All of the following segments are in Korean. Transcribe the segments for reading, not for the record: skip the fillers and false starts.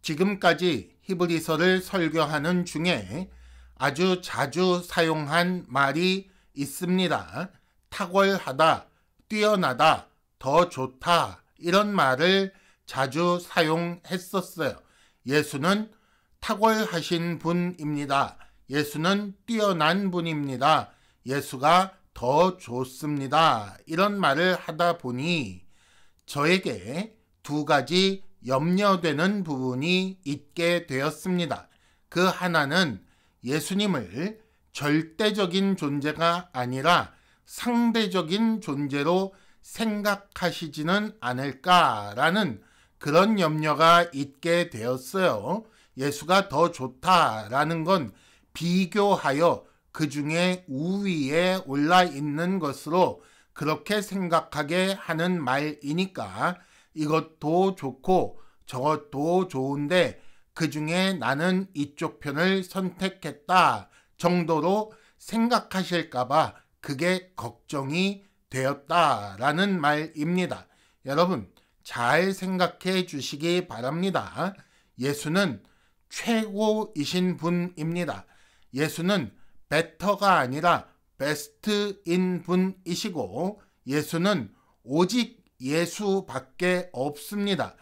지금까지 히브리서를 설교하는 중에 아주 자주 사용한 말이 있습니다. 탁월하다, 뛰어나다, 더 좋다, 이런 말을 자주 사용했었어요. 예수는 탁월하신 분입니다. 예수는 뛰어난 분입니다. 예수가 더 좋습니다. 이런 말을 하다 보니 저에게 두 가지 염려되는 부분이 있게 되었습니다. 그 하나는 예수님을 절대적인 존재가 아니라 상대적인 존재로 생각하시지는 않을까라는 그런 염려가 있게 되었어요. 예수가 더 좋다라는 건 비교하여 그 중에 우위에 올라 있는 것으로 그렇게 생각하게 하는 말이니까 이것도 좋고 저것도 좋은데 그 중에 나는 이쪽 편을 선택했다 정도로 생각하실까봐 그게 걱정이 되었다라는 말입니다. 여러분 잘 생각해 주시기 바랍니다. 예수는 최고이신 분입니다. 예수는 better가 아니라 best인 분이시고 예수는 오직 예수밖에 없습니다.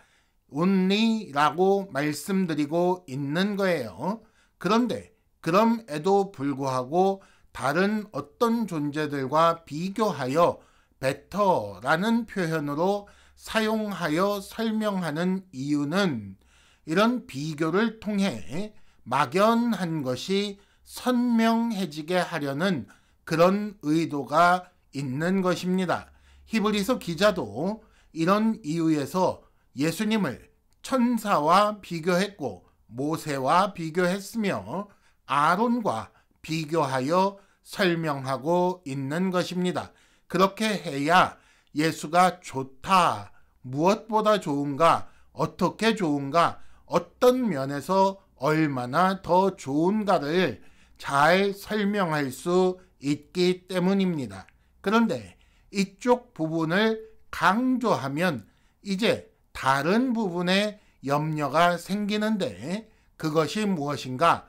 only라고 말씀드리고 있는 거예요. 그런데 그럼에도 불구하고 다른 어떤 존재들과 비교하여 better라는 표현으로 사용하여 설명하는 이유는 이런 비교를 통해 막연한 것이 선명해지게 하려는 그런 의도가 있는 것입니다. 히브리서 기자도 이런 이유에서 예수님을 천사와 비교했고 모세와 비교했으며 아론과 비교하여 설명하고 있는 것입니다. 그렇게 해야 예수가 좋다, 무엇보다 좋은가, 어떻게 좋은가, 어떤 면에서 얼마나 더 좋은가를 잘 설명할 수 있기 때문입니다. 그런데 이쪽 부분을 강조하면 이제 다른 부분에 염려가 생기는데 그것이 무엇인가?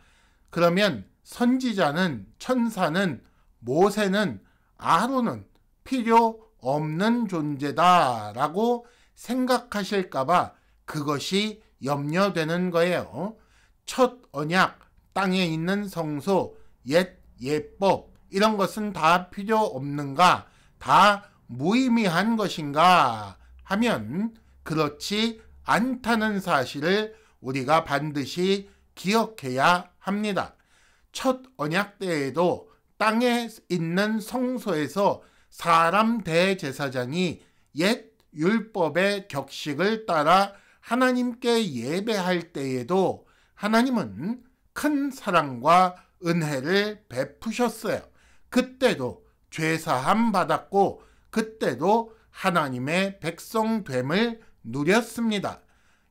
그러면 선지자는, 천사는, 모세는, 아론은 필요 없는 존재다라고 생각하실까봐 그것이 염려되는 거예요. 첫 언약, 땅에 있는 성소, 옛 예법 이런 것은 다 필요 없는가? 다 무의미한 것인가? 하면 그렇지 않다는 사실을 우리가 반드시 기억해야 합니다. 첫 언약 때에도 땅에 있는 성소에서 사람 대제사장이 옛 율법의 격식을 따라 하나님께 예배할 때에도 하나님은 큰 사랑과 은혜를 베푸셨어요. 그때도 죄사함 받았고 그때도 하나님의 백성됨을 누렸습니다.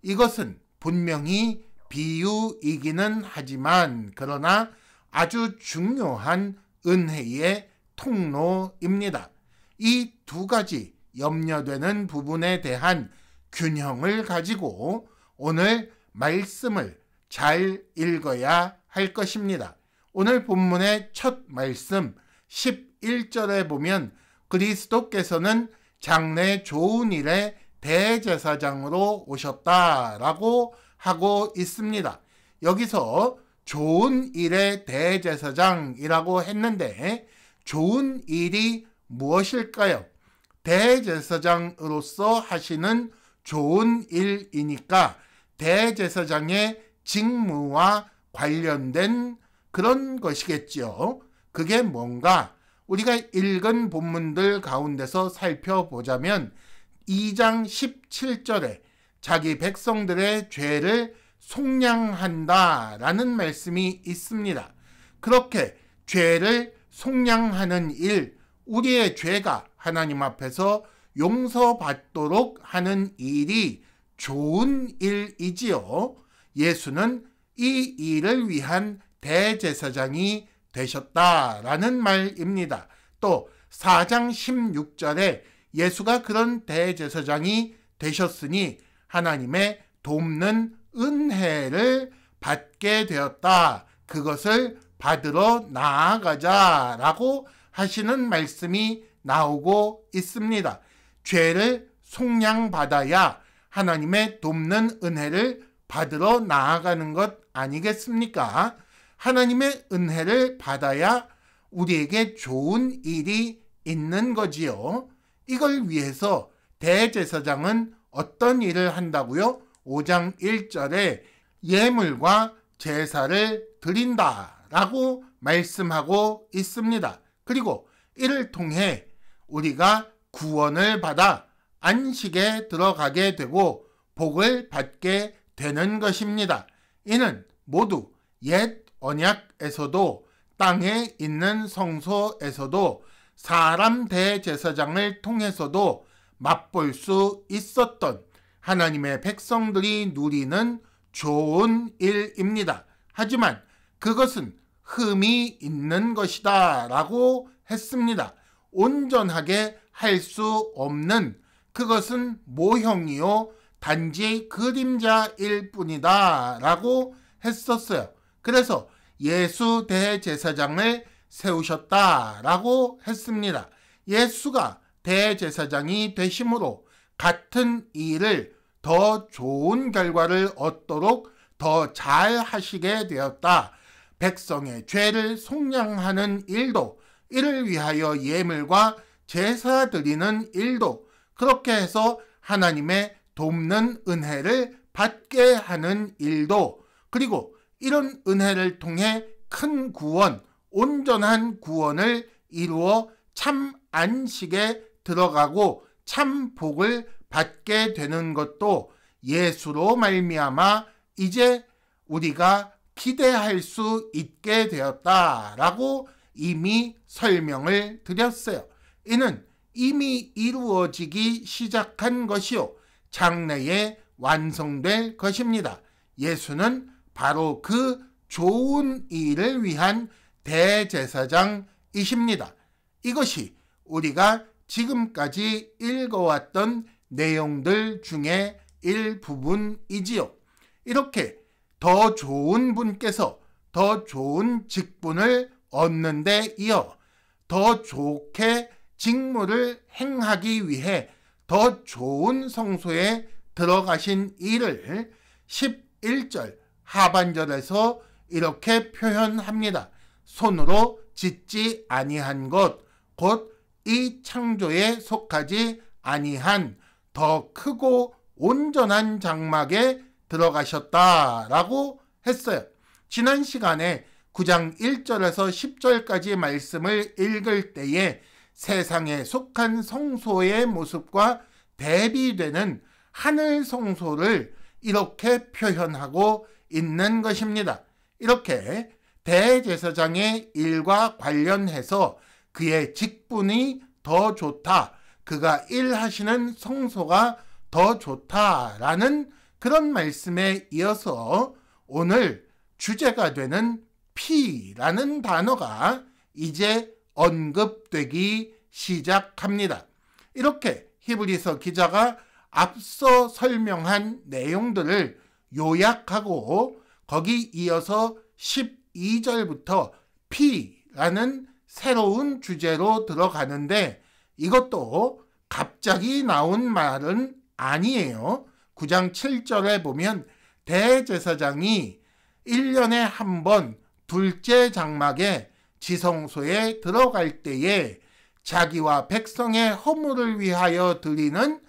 이것은 분명히 비유이기는 하지만 그러나 아주 중요한 은혜의 통로입니다. 이 두 가지 염려되는 부분에 대한 균형을 가지고 오늘 말씀을 잘 읽어야 할 것입니다. 오늘 본문의 첫 말씀 11절에 보면 그리스도께서는 장래 좋은 일에 대제사장으로 오셨다라고 하고 있습니다. 여기서 좋은 일의 대제사장이라고 했는데 좋은 일이 무엇일까요? 대제사장으로서 하시는 좋은 일이니까 대제사장의 직무와 관련된 그런 것이겠죠. 그게 뭔가 우리가 읽은 본문들 가운데서 살펴보자면 2장 17절에 자기 백성들의 죄를 속량한다라는 말씀이 있습니다. 그렇게 죄를 속량하는 일, 우리의 죄가 하나님 앞에서 용서받도록 하는 일이 좋은 일이지요. 예수는 이 일을 위한 대제사장이 되셨다라는 말입니다. 또 4장 16절에 예수가 그런 대제사장이 되셨으니 하나님의 돕는 은혜를 받게 되었다. 그것을 받으러 나아가자라고 하시는 말씀이 나오고 있습니다. 죄를 속량받아야 하나님의 돕는 은혜를 받으러 나아가는 것 아니겠습니까? 하나님의 은혜를 받아야 우리에게 좋은 일이 있는 거지요. 이걸 위해서 대제사장은 어떤 일을 한다고요? 5장 1절에 예물과 제사를 드린다라고 말씀하고 있습니다. 그리고 이를 통해 우리가 구원을 받아 안식에 들어가게 되고 복을 받게 되는 것입니다. 이는 모두 옛 언약에서도 땅에 있는 성소에서도 사람 대제사장을 통해서도 맛볼 수 있었던 하나님의 백성들이 누리는 좋은 일입니다. 하지만 그것은 흠이 있는 것이다 라고 했습니다. 온전하게 할 수 없는 그것은 모형이요 단지 그림자일 뿐이다 라고 했었어요. 그래서 예수 대제사장을 세우셨다라고 했습니다. 예수가 대제사장이 되심으로 같은 일을 더 좋은 결과를 얻도록 더 잘 하시게 되었다. 백성의 죄를 속량하는 일도, 이를 위하여 예물과 제사 드리는 일도, 그렇게 해서 하나님의 돕는 은혜를 받게 하는 일도, 그리고 이런 은혜를 통해 큰 구원, 온전한 구원을 이루어 참 안식에 들어가고 참 복을 받게 되는 것도 예수로 말미암아 이제 우리가 기대할 수 있게 되었다라고 이미 설명을 드렸어요. 이는 이미 이루어지기 시작한 것이요 장래에 완성될 것입니다. 예수는 바로 그 좋은 일을 위한 대제사장이십니다. 이것이 우리가 지금까지 읽어왔던 내용들 중에 일부분이지요. 이렇게 더 좋은 분께서 더 좋은 직분을 얻는 데 이어 더 좋게 직무를 행하기 위해 더 좋은 성소에 들어가신 일을 11절 하반절에서 이렇게 표현합니다. 손으로 짓지 아니한 것, 곧 이 창조에 속하지 아니한 더 크고 온전한 장막에 들어가셨다라고 했어요. 지난 시간에 9장 1절에서 10절까지 말씀을 읽을 때에 세상에 속한 성소의 모습과 대비되는 하늘 성소를 이렇게 표현하고 있는 것입니다. 이렇게 대제사장의 일과 관련해서 그의 직분이 더 좋다, 그가 일하시는 성소가 더 좋다라는 그런 말씀에 이어서 오늘 주제가 되는 피라는 단어가 이제 언급되기 시작합니다. 이렇게 히브리서 기자가 앞서 설명한 내용들을 요약하고 거기 이어서 12절부터 피라는 새로운 주제로 들어가는데 이것도 갑자기 나온 말은 아니에요. 9장 7절에 보면 대제사장이 1년에 한 번 둘째 장막에 지성소에 들어갈 때에 자기와 백성의 허물을 위하여 드리는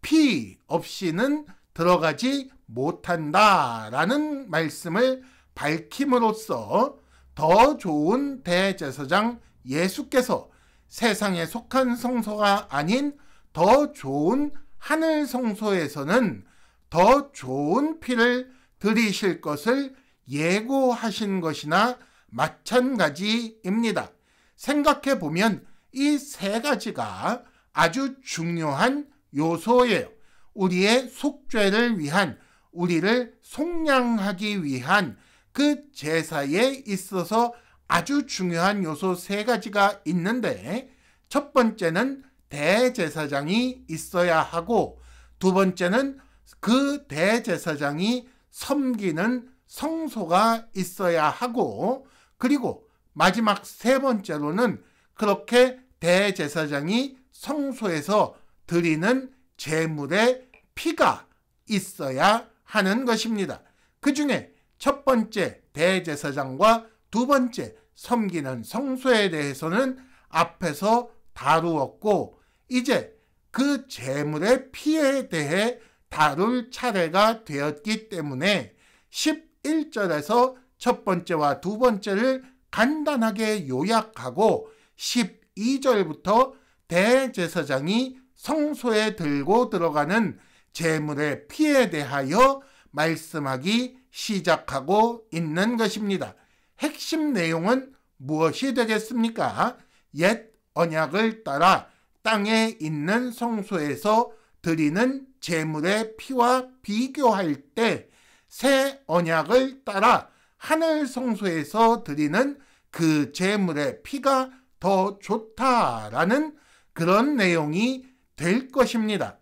피 없이는 들어가지 못한다라는 말씀을 밝힘으로써 더 좋은 대제사장 예수께서 세상에 속한 성소가 아닌 더 좋은 하늘 성소에서는 더 좋은 피를 드리실 것을 예고하신 것이나 마찬가지입니다. 생각해 보면 이 세 가지가 아주 중요한 요소예요. 우리의 속죄를 위한, 우리를 속량하기 위한 그 제사에 있어서 아주 중요한 요소 세 가지가 있는데, 첫 번째는 대제사장이 있어야 하고, 두 번째는 그 대제사장이 섬기는 성소가 있어야 하고, 그리고 마지막 세 번째로는 그렇게 대제사장이 성소에서 드리는 제물의 피가 있어야 하는 것입니다. 그 중에 첫 번째 대제사장과 두 번째 섬기는 성소에 대해서는 앞에서 다루었고, 이제 그 제물의 피에 대해 다룰 차례가 되었기 때문에 11절에서 첫 번째와 두 번째를 간단하게 요약하고 12절부터 대제사장이 성소에 들고 들어가는 제물의 피에 대하여 말씀하기 시작하고 있는 것입니다. 핵심 내용은 무엇이 되겠습니까? 옛 언약을 따라 땅에 있는 성소에서 드리는 제물의 피와 비교할 때 새 언약을 따라 하늘 성소에서 드리는 그 제물의 피가 더 좋다라는 그런 내용이 될 것입니다.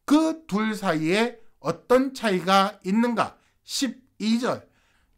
그 둘 사이에 어떤 차이가 있는가? 12절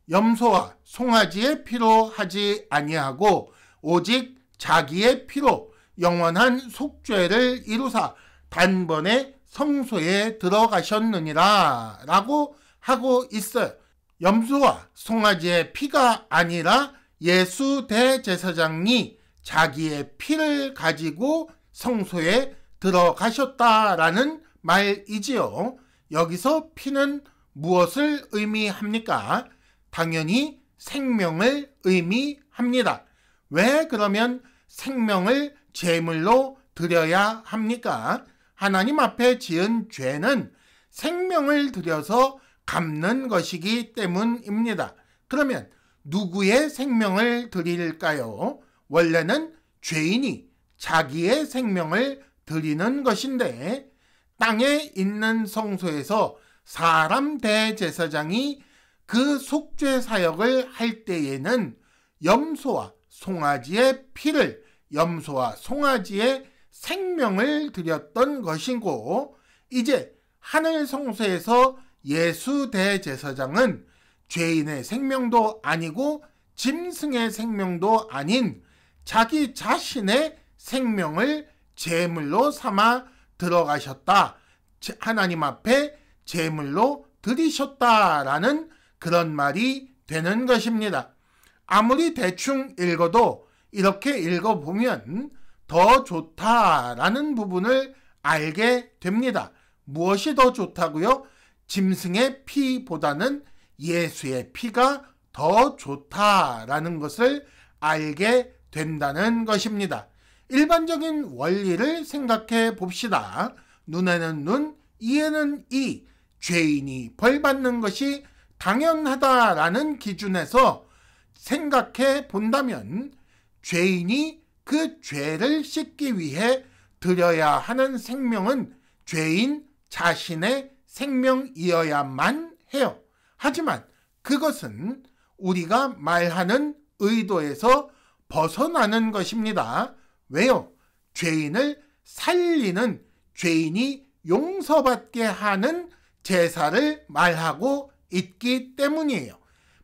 염소와 송아지의 피로 하지 아니하고 오직 자기의 피로 영원한 속죄를 이루사 단번에 성소에 들어가셨느니라 라고 하고 있어요. 염소와 송아지의 피가 아니라 예수 대제사장이 자기의 피를 가지고 성소에 들어가셨다라는 말이지요. 여기서 피는 무엇을 의미합니까? 당연히 생명을 의미합니다. 왜 그러면 생명을 제물로 드려야 합니까? 하나님 앞에 지은 죄는 생명을 들여서 갚는 것이기 때문입니다. 그러면 누구의 생명을 드릴까요? 원래는 죄인이 자기의 생명을 드리는 것인데, 땅에 있는 성소에서 사람 대제사장이 그 속죄 사역을 할 때에는 염소와 송아지의 피를, 염소와 송아지의 생명을 드렸던 것이고, 이제 하늘 성소에서 예수 대제사장은 죄인의 생명도 아니고 짐승의 생명도 아닌 자기 자신의 생명을 제물로 삼아 들어가셨다. 하나님 앞에 제물로 드리셨다라는 그런 말이 되는 것입니다. 아무리 대충 읽어도 이렇게 읽어보면 더 좋다라는 부분을 알게 됩니다. 무엇이 더 좋다고요? 짐승의 피보다는 예수의 피가 더 좋다라는 것을 알게 된다는 것입니다. 일반적인 원리를 생각해 봅시다. 눈에는 눈, 이에는 이, 죄인이 벌받는 것이 당연하다라는 기준에서 생각해 본다면 죄인이 그 죄를 씻기 위해 드려야 하는 생명은 죄인 자신의 생명이어야만 해요. 하지만 그것은 우리가 말하는 의도에서 벗어나는 것입니다. 왜요? 죄인을 살리는, 죄인이 용서받게 하는 제사를 말하고 있기 때문이에요.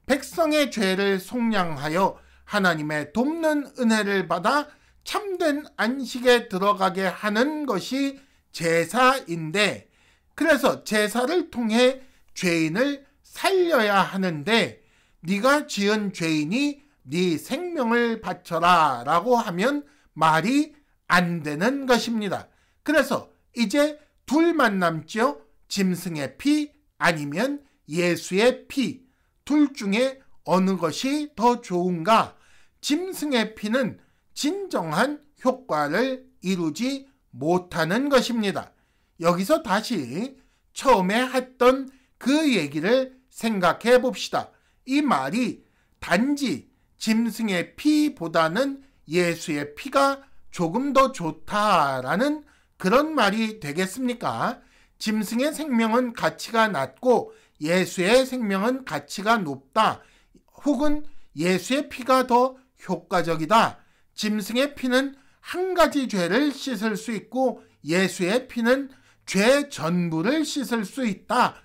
백성의 죄를 속량하여 하나님의 돕는 은혜를 받아 참된 안식에 들어가게 하는 것이 제사인데, 그래서 제사를 통해 죄인을 살려야 하는데 네가 지은 죄인이 네 생명을 바쳐라 라고 하면 말이 안 되는 것입니다. 그래서 이제 둘만 남죠. 짐승의 피 아니면 예수의 피. 둘 중에 어느 것이 더 좋은가? 짐승의 피는 진정한 효과를 이루지 못하는 것입니다. 여기서 다시 처음에 했던 그 얘기를 생각해 봅시다. 이 말이 단지 짐승의 피보다는 예수의 피가 조금 더 좋다라는 그런 말이 되겠습니까? 짐승의 생명은 가치가 낮고 예수의 생명은 가치가 높다. 혹은 예수의 피가 더 효과적이다. 짐승의 피는 한 가지 죄를 씻을 수 있고 예수의 피는 죄 전부를 씻을 수 있다.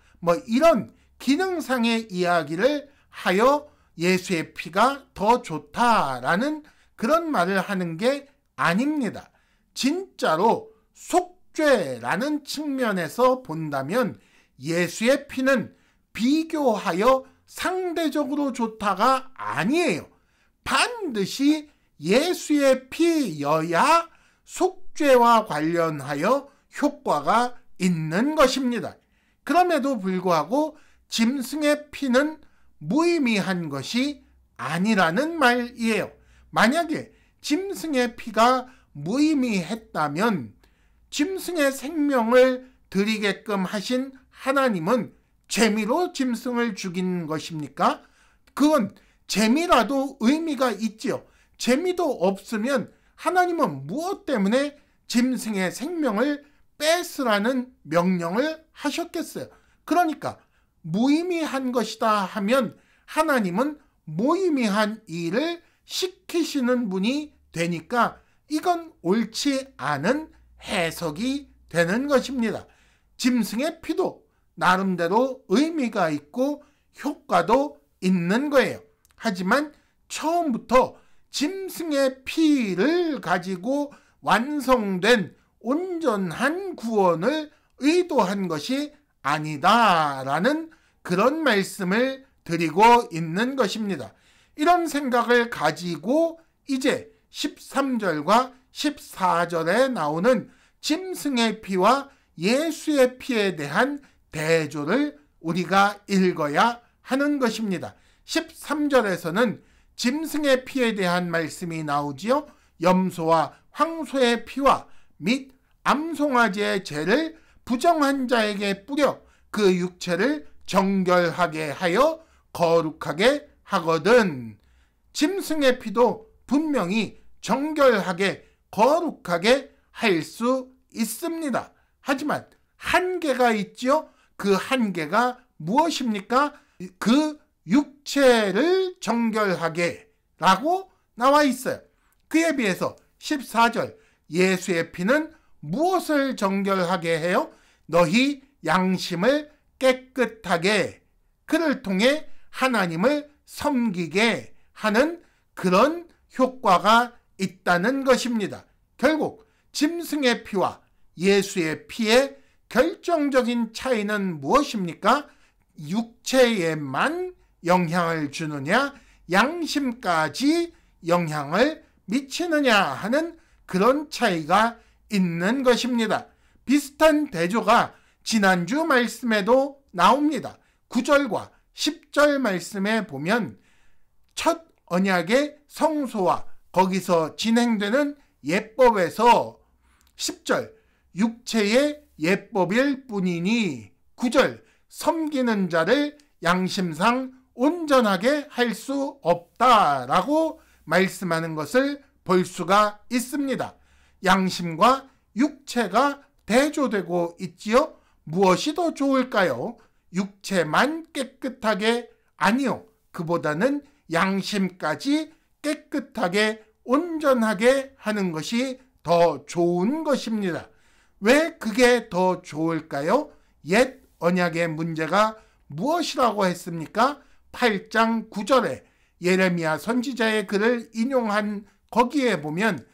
이런 기능상의 이야기를 하여 예수의 피가 더 좋다라는 그런 말을 하는 게 아닙니다. 진짜로 속죄라는 측면에서 본다면 예수의 피는 비교하여 상대적으로 좋다가 아니에요. 반드시 예수의 피여야 속죄와 관련하여 효과가 있는 것입니다. 그럼에도 불구하고 짐승의 피는 무의미한 것이 아니라는 말이에요. 만약에 짐승의 피가 무의미했다면 짐승의 생명을 드리게끔 하신 하나님은 재미로 짐승을 죽인 것입니까? 그건 재미라도 의미가 있지요. 재미도 없으면 하나님은 무엇 때문에 짐승의 생명을 뺏으라는 명령을 하셨겠어요? 그러니까 무의미한 것이다 하면 하나님은 무의미한 일을 시키시는 분이 되니까 이건 옳지 않은 해석이 되는 것입니다. 짐승의 피도 나름대로 의미가 있고 효과도 있는 거예요. 하지만 처음부터 짐승의 피를 가지고 완성된 온전한 구원을 의도한 것이 아니다라는 그런 말씀을 드리고 있는 것입니다. 이런 생각을 가지고 이제 13절과 14절에 나오는 짐승의 피와 예수의 피에 대한 대조를 우리가 읽어야 하는 것입니다. 13절에서는 짐승의 피에 대한 말씀이 나오지요. 염소와 황소의 피와 및 암송아지의 죄를 부정한 자에게 뿌려 그 육체를 정결하게 하여 거룩하게 하거든. 짐승의 피도 분명히 정결하게 거룩하게 할 수 있습니다. 하지만 한계가 있지요. 그 한계가 무엇입니까? 그 육체를 정결하게 라고 나와 있어요. 그에 비해서 14절 예수의 피는 무엇을 정결하게 해요? 너희 양심을 깨끗하게 그를 통해 하나님을 섬기게 하는 그런 효과가 있다는 것입니다. 결국 짐승의 피와 예수의 피의 결정적인 차이는 무엇입니까? 육체에만 영향을 주느냐, 양심까지 영향을 미치느냐 하는 그런 차이가 있는 것입니다. 비슷한 대조가 지난주 말씀에도 나옵니다. 9절과 10절 말씀에 보면 첫 언약의 성소와 거기서 진행되는 예법에서 10절 육체의 예법일 뿐이니 9절 섬기는 자를 양심상 온전하게 할 수 없다라고 말씀하는 것을 볼 수가 있습니다. 양심과 육체가 대조되고 있지요. 무엇이 더 좋을까요? 육체만 깨끗하게 아니요. 그보다는 양심까지 깨끗하게 온전하게 하는 것이 더 좋은 것입니다. 왜 그게 더 좋을까요? 옛 언약의 문제가 무엇이라고 했습니까? 8장 9절에 예레미야 선지자의 글을 인용한 거기에 보면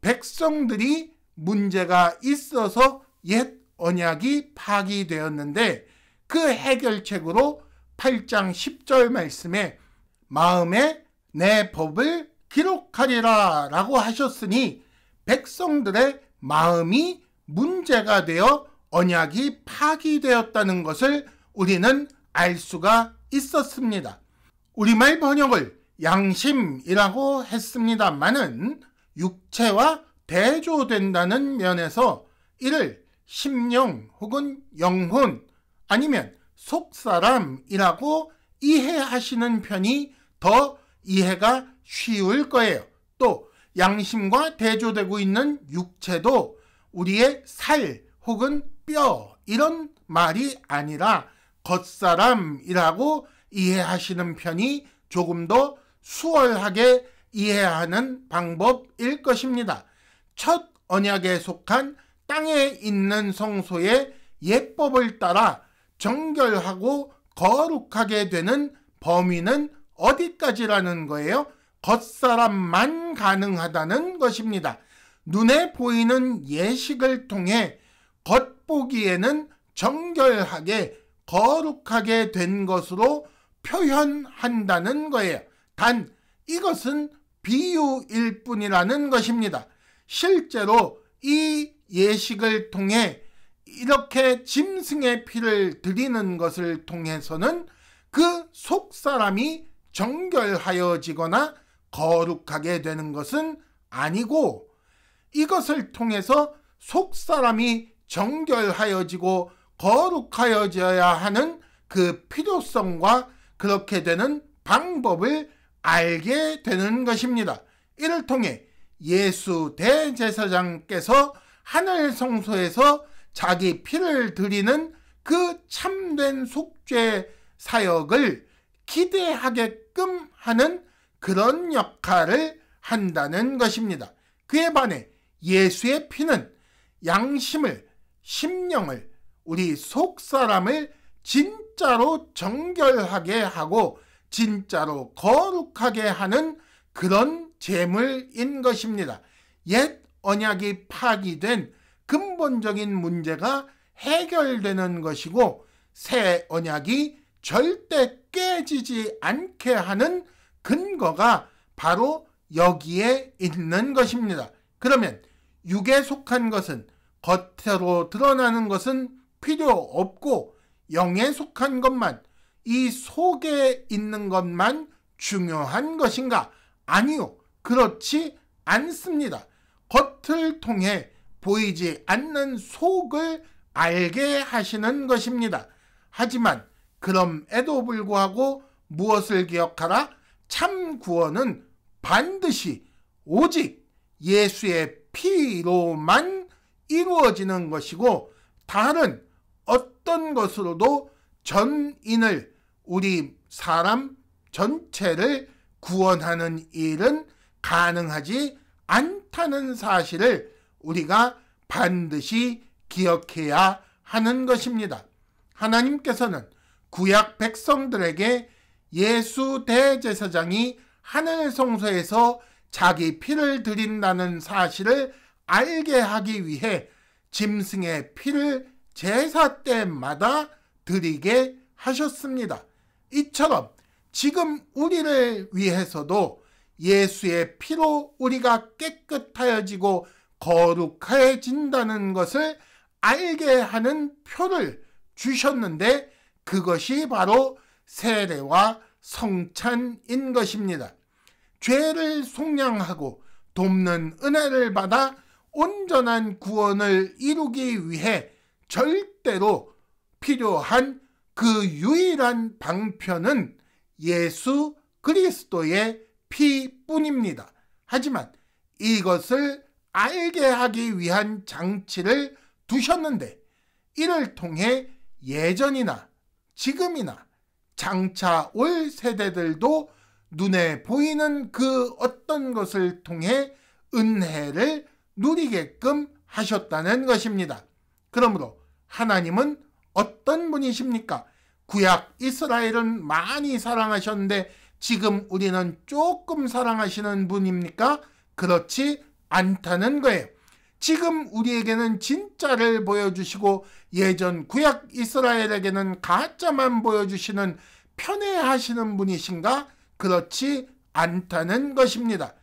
백성들이 문제가 있어서 옛 언약이 파기되었는데 그 해결책으로 8장 10절 말씀에 마음에 내 법을 기록하리라 라고 하셨으니 백성들의 마음이 문제가 되어 언약이 파기되었다는 것을 우리는 알 수가 있었습니다. 우리말 번역을 양심이라고 했습니다마는 육체와 대조된다는 면에서 이를 심령 혹은 영혼 아니면 속사람이라고 이해하시는 편이 더 이해가 쉬울 거예요. 또 양심과 대조되고 있는 육체도 우리의 살 혹은 뼈 이런 말이 아니라 겉사람이라고 이해하시는 편이 조금 더 수월하게 이해하는 방법일 것입니다. 첫 언약에 속한 땅에 있는 성소의 예법을 따라 정결하고 거룩하게 되는 범위는 어디까지라는 거예요? 겉사람만 가능하다는 것입니다. 눈에 보이는 예식을 통해 겉보기에는 정결하게 거룩하게 된 것으로 표현한다는 거예요. 단 이것은 비유일 뿐이라는 것입니다. 실제로 이 예식을 통해 이렇게 짐승의 피를 드리는 것을 통해서는 그 속사람이 정결하여지거나 거룩하게 되는 것은 아니고, 이것을 통해서 속사람이 정결하여지고 거룩하여져야 하는 그 필요성과 그렇게 되는 방법을 알게 되는 것입니다. 이를 통해 예수 대제사장께서 하늘 성소에서 자기 피를 드리는 그 참된 속죄 사역을 기대하게끔 하는 그런 역할을 한다는 것입니다. 그에 반해 예수의 피는 양심을, 심령을, 우리 속사람을 진짜로 정결하게 하고 진짜로 거룩하게 하는 그런 제물인 것입니다. 옛 언약이 파기된 근본적인 문제가 해결되는 것이고, 새 언약이 절대 깨지지 않게 하는 근거가 바로 여기에 있는 것입니다. 그러면 육에 속한 것은, 겉으로 드러나는 것은 필요 없고 영에 속한 것만, 이 속에 있는 것만 중요한 것인가? 아니요, 그렇지 않습니다. 겉을 통해 보이지 않는 속을 알게 하시는 것입니다. 하지만 그럼에도 불구하고 무엇을 기억하라? 참 구원은 반드시 오직 예수의 피로만 이루어지는 것이고, 다른 어떤 것으로도 전인을, 우리 사람 전체를 구원하는 일은 가능하지 않다는 사실을 우리가 반드시 기억해야 하는 것입니다. 하나님께서는 구약 백성들에게 예수 대제사장이 하늘 성소에서 자기 피를 드린다는 사실을 알게 하기 위해 짐승의 피를 제사 때마다 드리게 하셨습니다. 이처럼 지금 우리를 위해서도 예수의 피로 우리가 깨끗하여지고 거룩해진다는 것을 알게 하는 표를 주셨는데, 그것이 바로 세례와 성찬인 것입니다. 죄를 속량하고 돕는 은혜를 받아 온전한 구원을 이루기 위해 절대로 필요한 그 유일한 방편은 예수 그리스도의 피뿐입니다. 하지만 이것을 알게 하기 위한 장치를 두셨는데, 이를 통해 예전이나 지금이나 장차 올 세대들도 눈에 보이는 그 어떤 것을 통해 은혜를 누리게끔 하셨다는 것입니다. 그러므로 하나님은 어떤 분이십니까? 구약 이스라엘은 많이 사랑하셨는데 지금 우리는 조금 사랑하시는 분입니까? 그렇지 않다는 거예요. 지금 우리에게는 진짜를 보여주시고 예전 구약 이스라엘에게는 가짜만 보여주시는 편애하시는 분이신가? 그렇지 않다는 것입니다.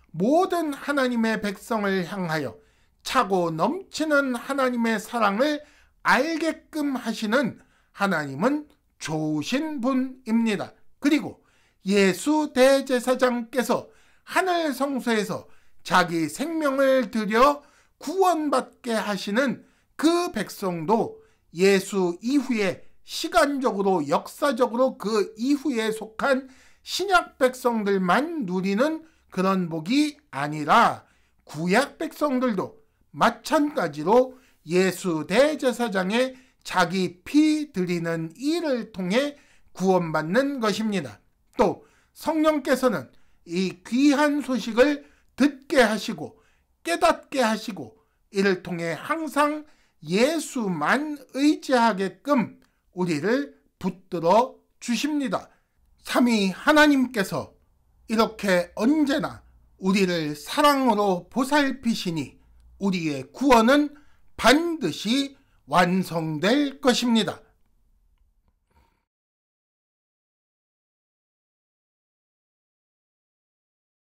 모든 하나님의 백성을 향하여 차고 넘치는 하나님의 사랑을 알게끔 하시는 하나님은 좋으신 분입니다. 그리고 예수 대제사장께서 하늘 성소에서 자기 생명을 들여 구원받게 하시는 그 백성도 예수 이후에 시간적으로 역사적으로 그 이후에 속한 신약 백성들만 누리는 그런 복이 아니라 구약 백성들도 마찬가지로 예수 대제사장의 자기 피 드리는 일을 통해 구원받는 것입니다. 또 성령께서는 이 귀한 소식을 듣게 하시고 깨닫게 하시고 이를 통해 항상 예수만 의지하게끔 우리를 붙들어 주십니다. 삼위 하나님께서 이렇게 언제나 우리를 사랑으로 보살피시니 우리의 구원은 반드시 완성될 것입니다.